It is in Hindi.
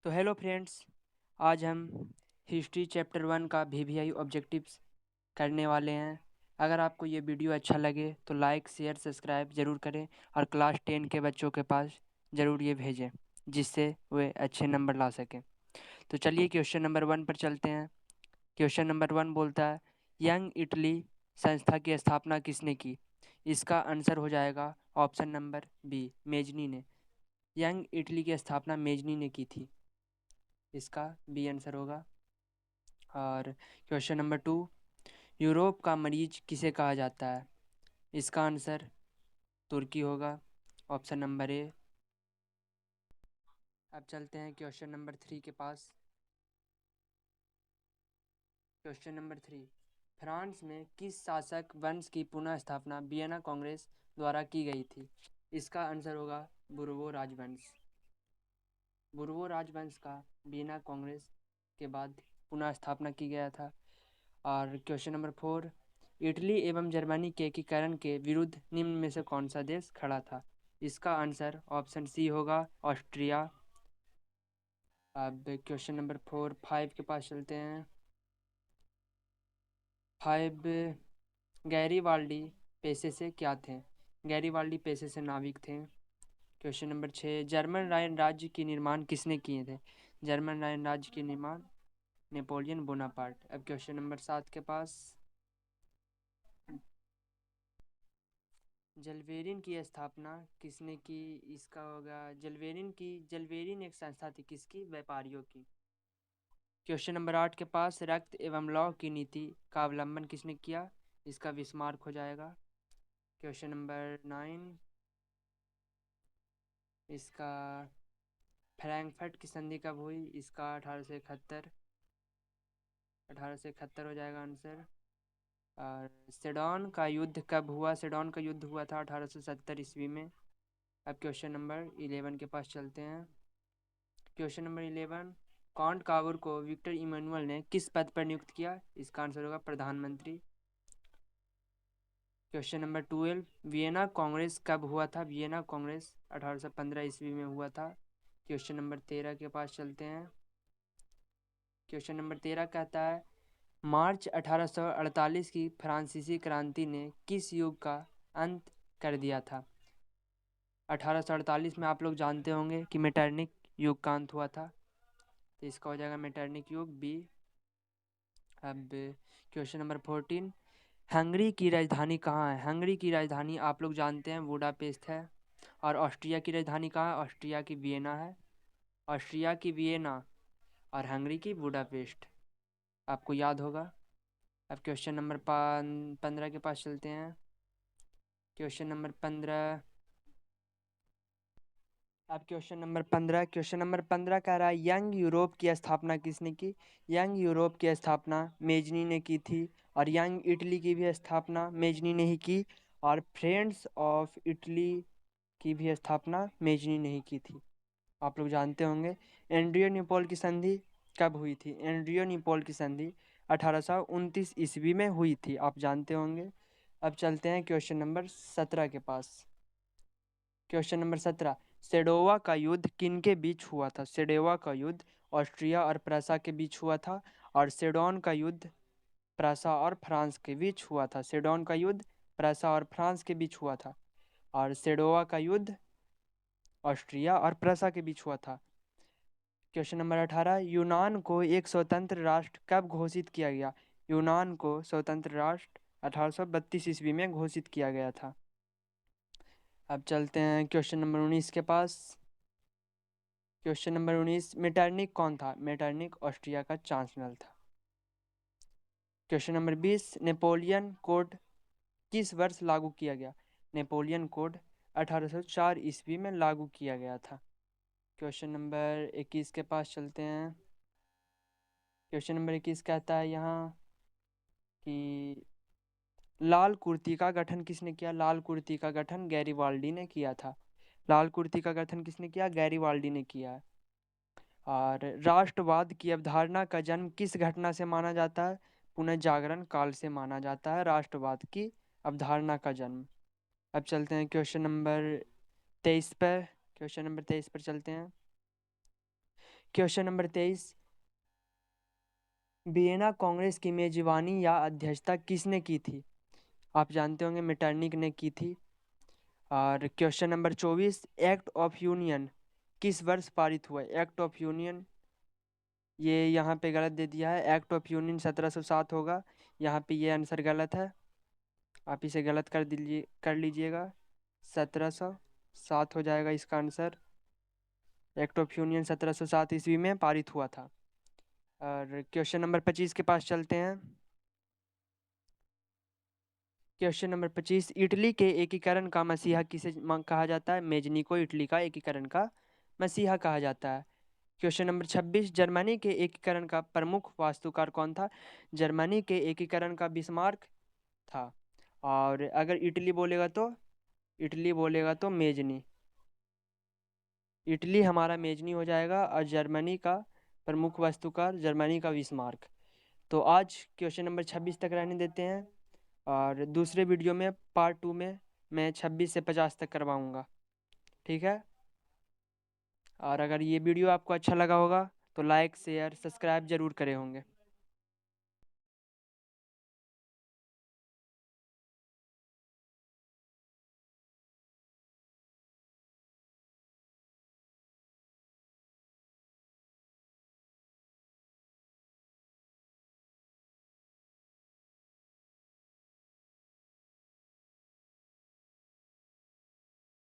तो हेलो फ्रेंड्स, आज हम हिस्ट्री चैप्टर 1 का वीवीआई ऑब्जेक्टिव्स करने वाले हैं। अगर आपको ये वीडियो अच्छा लगे तो लाइक शेयर सब्सक्राइब ज़रूर करें और क्लास 10 के बच्चों के पास ज़रूर ये भेजें जिससे वे अच्छे नंबर ला सकें। तो चलिए क्वेश्चन नंबर 1 पर चलते हैं। क्वेश्चन नंबर 1 बोलता है, यंग इटली संस्था की स्थापना किसने की? इसका आंसर हो जाएगा ऑप्शन नंबर बी, मेजनी ने। यंग इटली की स्थापना मेजनी ने की थी, इसका बी आंसर होगा। और क्वेश्चन नंबर 2, यूरोप का मरीज किसे कहा जाता है? इसका आंसर तुर्की होगा, ऑप्शन नंबर ए। अब चलते हैं क्वेश्चन नंबर 3 के पास। क्वेश्चन नंबर 3, फ्रांस में किस शासक वंश की पुनः स्थापना वियना कांग्रेस द्वारा की गई थी? इसका आंसर होगा बुर्बो राजवंश। बुर्बो राजवंश का वियना कांग्रेस के बाद पुनः स्थापना की गया था। और क्वेश्चन नंबर 4, इटली एवं जर्मनी के एकीकरण के विरुद्ध निम्न में से कौन सा देश खड़ा था? इसका आंसर ऑप्शन सी होगा, ऑस्ट्रिया। अब क्वेश्चन नंबर 5 के पास चलते हैं। 5, गैरीवाल्डी पेशे से क्या थे? गैरीवाल्डी पेशे से नाविक थे। क्वेश्चन नंबर 6, जर्मन रायन राज्य की निर्माण किसने किए थे? जर्मन रायन राज्य के निर्माण नेपोलियन बोनापार्ट। अब क्वेश्चन नंबर 7 के पास, जलवेरिन की स्थापना किसने की? इसका होगा जलवेरिन एक संस्था थी, किसकी? व्यापारियों की। क्वेश्चन नंबर 8 के पास, रक्त एवं लौह की नीति का अवलंबन किसने किया? इसका बिस्मार्क हो जाएगा। क्वेश्चन नंबर 9, इसका फ्रैंकफर्ट की संधि कब हुई? इसका 1871। 1871 हो जाएगा आंसर। और सेडोन का युद्ध कब हुआ? सेडोन का युद्ध हुआ था 1870 ईस्वी में। अब क्वेश्चन नंबर 11 के पास चलते हैं। क्वेश्चन नंबर 11, काउंट काबूर को विक्टर इमैनुअल ने किस पद पर नियुक्त किया? इसका आंसर होगा प्रधानमंत्री। क्वेश्चन नंबर 12, वियना कांग्रेस कब हुआ था? वियना कांग्रेस 1815 ईस्वी में हुआ था। क्वेश्चन नंबर 13 के पास चलते हैं। क्वेश्चन नंबर 13 कहता है, मार्च 1848 की फ्रांसीसी क्रांति ने किस युग का अंत कर दिया था? 1848 में आप लोग जानते होंगे कि मेटरनिक युग का अंत हुआ था, तो इसका हो जाएगा मेटरनिक युग, बी। अब क्वेश्चन नंबर 14, हंगरी की राजधानी कहाँ है? हंगरी की राजधानी आप लोग जानते हैं बुडापेस्ट है। और ऑस्ट्रिया की राजधानी कहाँ है? ऑस्ट्रिया की वियना है। ऑस्ट्रिया की वियना और हंगरी की बुडापेस्ट, आपको याद होगा। अब क्वेश्चन नंबर 15 के पास चलते हैं। क्वेश्चन नंबर 15, अब क्वेश्चन नंबर 15 कह रहा है, यंग यूरोप की स्थापना किसने की? यंग यूरोप की स्थापना मेजनी ने की थी। और यंग इटली की भी स्थापना मेजनी ने ही की। और फ्रेंड्स ऑफ इटली की भी स्थापना मेजनी ने ही की थी, आप लोग जानते होंगे। एंड्रियोनिपोल की संधि कब हुई थी? एंड्रियोनिपोल की संधि 1829 ईस्वी में हुई थी, आप जानते होंगे। अब चलते हैं क्वेश्चन नंबर 17 के पास। क्वेश्चन नंबर 17, सेडोवा का युद्ध किन के बीच हुआ था? सेडोवा का युद्ध ऑस्ट्रिया और प्रसा के बीच हुआ था। और सेडोन का युद्ध प्रसा और फ्रांस के बीच हुआ था। सेडोन का युद्ध प्रसा और फ्रांस के बीच हुआ था। और सेडोवा का युद्ध ऑस्ट्रिया और प्रसा के बीच हुआ था। क्वेश्चन नंबर 18, यूनान को एक स्वतंत्र राष्ट्र कब घोषित किया गया? यूनान को स्वतंत्र राष्ट्र 1832 ईस्वी में घोषित किया गया था। अब चलते हैं क्वेश्चन नंबर 19 के पास। क्वेश्चन नंबर 19, मेटरनिक कौन था? मेटरनिक ऑस्ट्रिया का चांसलर था। क्वेश्चन नंबर 20, नेपोलियन कोड किस वर्ष लागू किया गया? नेपोलियन कोड 1804 ईस्वी में लागू किया गया था। क्वेश्चन नंबर 21 के पास चलते हैं। क्वेश्चन नंबर 21 कहता है यहाँ कि लाल कुर्ती का गठन किसने किया? लाल कुर्ती का गठन गैरीवाल्डी ने किया था। लाल कुर्ती का गठन किसने किया? गैरीवाल्डी ने किया। और राष्ट्रवाद की अवधारणा का जन्म किस घटना से माना जाता है? पुनर्जागरण काल से माना जाता है राष्ट्रवाद की अवधारणा का जन्म। अब चलते हैं क्वेश्चन नंबर 23 पर। क्वेश्चन नंबर 23 पर चलते हैं। क्वेश्चन नंबर 23, वियना कांग्रेस की मेजबानी या अध्यक्षता किसने की थी? आप जानते होंगे मेटरनिक ने की थी। और question number 24, act of union किस वर्ष पारित हुआ? एक्ट ऑफ यूनियन, ये यहाँ पे गलत दे दिया है, एक्ट ऑफ यूनियन 1707 होगा, यहाँ पे ये आंसर गलत है, आप इसे गलत कर लीजिएगा, 1707 हो जाएगा इसका आंसर। एक्ट ऑफ यूनियन 1707 ईस्वी में पारित हुआ था। और क्वेश्चन नंबर 25 के पास चलते हैं। क्वेश्चन नंबर 25, इटली के एकीकरण का मसीहा किसे कहा जाता है? मेजनी को इटली का एकीकरण का मसीहा कहा जाता है। क्वेश्चन नंबर 26, जर्मनी के एकीकरण का प्रमुख वास्तुकार कौन था? जर्मनी के एकीकरण का बिस्मार्क था। और अगर इटली बोलेगा तो मेजनी, इटली हमारा मेजनी हो जाएगा, और जर्मनी का प्रमुख वास्तुकार जर्मनी का बिस्मार्क। तो आज क्वेश्चन नंबर 26 तक रहने देते हैं, और दूसरे वीडियो में पार्ट 2 में मैं 26 से 50 तक करवाऊँगा, ठीक है। और अगर ये वीडियो आपको अच्छा लगा होगा तो लाइक शेयर सब्सक्राइब ज़रूर करे होंगे।